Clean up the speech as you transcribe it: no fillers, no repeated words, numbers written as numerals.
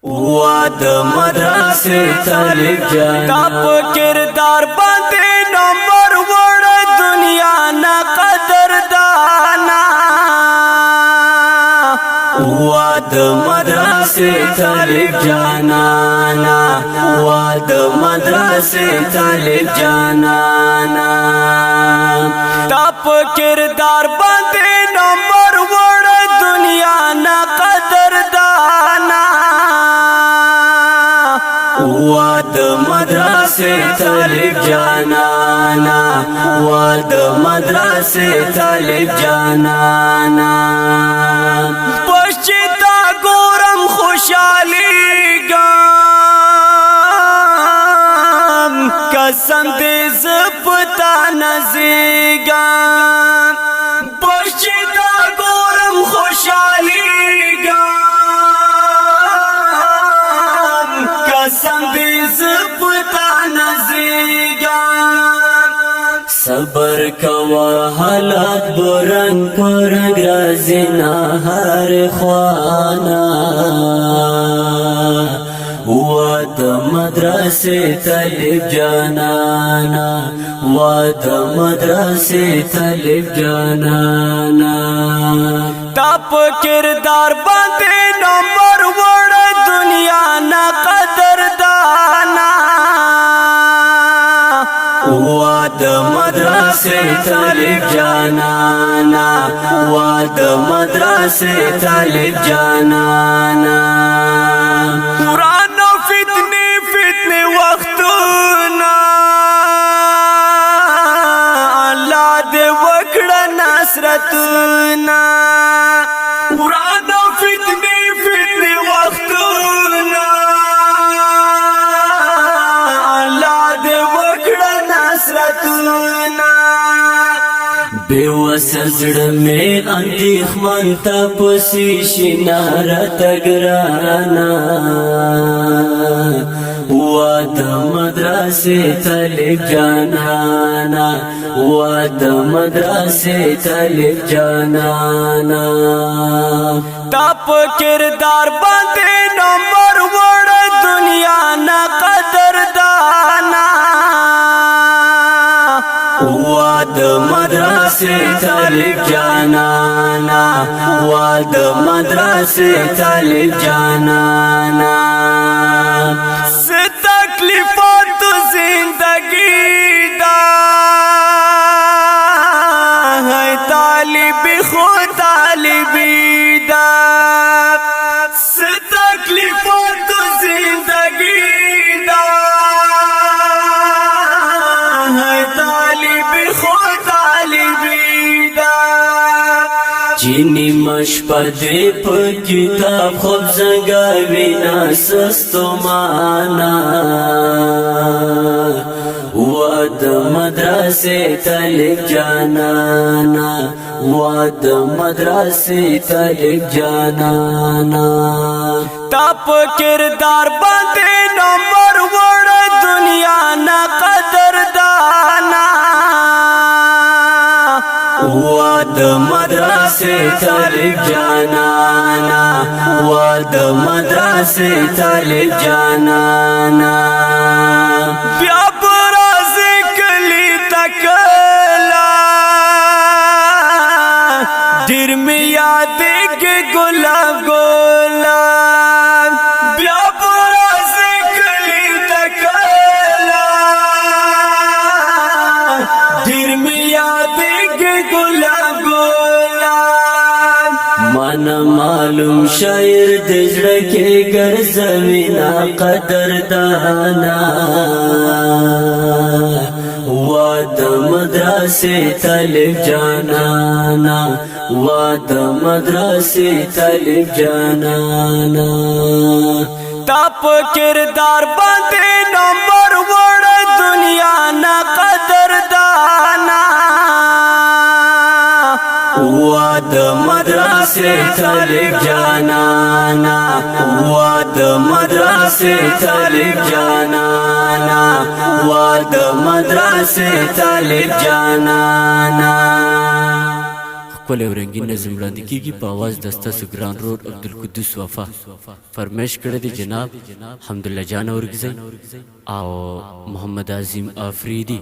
واد مدرسے طالب جانا تاپ کردار باندے نمبر وڑ دنیا نا قدر دانا واد مدرسے طالب جانا واد مدرسے طالب جانا تاپ کردار باندے نمبر وڑ دنیا نا قدر دانا واد مدرسے طالب جانا واد مدرسے طالب جانا پشتا گورم خوشحالی گام قسم دے زپتا نزیگام پشتا گورم خوشحالی گام قسم دے زپتا نزیگام صبر کوا حالات برنگ پرنگ رازینا ہر خوانا واد مدرسے طالب جانا واد مدرسے طالب جانا تاپ کردار باندے نمبر وڑ دنیا نا قدر دانا واد مدرسے طالب جانا واد مدرسے طالب جانا قرآن و فتنے وقتنا اللہ دے وکڑا نصرتنا قرآن و فتنے وقتنا اللہ دے وکڑا نصرتنا بے وسزڑ میں اندیخ منتا پسی شنارا تگرانا واد مدرسے طالب جانا واد مدرسے طالب جانا تاپ کردار باندے نمبر وڑ دنیا نا قدر دانا واد مدرسے طالب جانا واد مدرسے طالب جانا سے تکلیفات زندگی دا ہے طالب خود طالبی دا سے تکلیفات زندگی دا ہے طالب خود طالبی دا چینی مشپدے پا کتاب خوب زنگاوینا سستو مانا واد مدرسے طالب جانا واد مدرسے طالب جانا تاپ کردار باندے نمبر وڑ دنیا نا قدر دانا واد مدرسے طالب جانا واد مدرسے طالب جانا بیا برازی کلی تکلا دیر میں یادیں کے گلاب گلاب بیا برازی کلی تکلا دیر میں یادیں کے گلاب گلاب من معلوم شاعر دجڑ کے گرزوینا قدر دانا واد مدرسے طالب جانا واد مدرسے طالب جانا تاپ کردار باندے نمبر وڑ دنیا نا قدر دانا واد مدرسے طالب جانا واد مدرسے طالب جانا واد مدرسے طالب جانا ښکلی او رنګین نظم وړاندې کیږي په اواز د ستاسو ګران رور عبدالقدوس وفا. فرمایش کړی دی جناب حمدالله جان اورګزی او محمد عظیم آفریدي.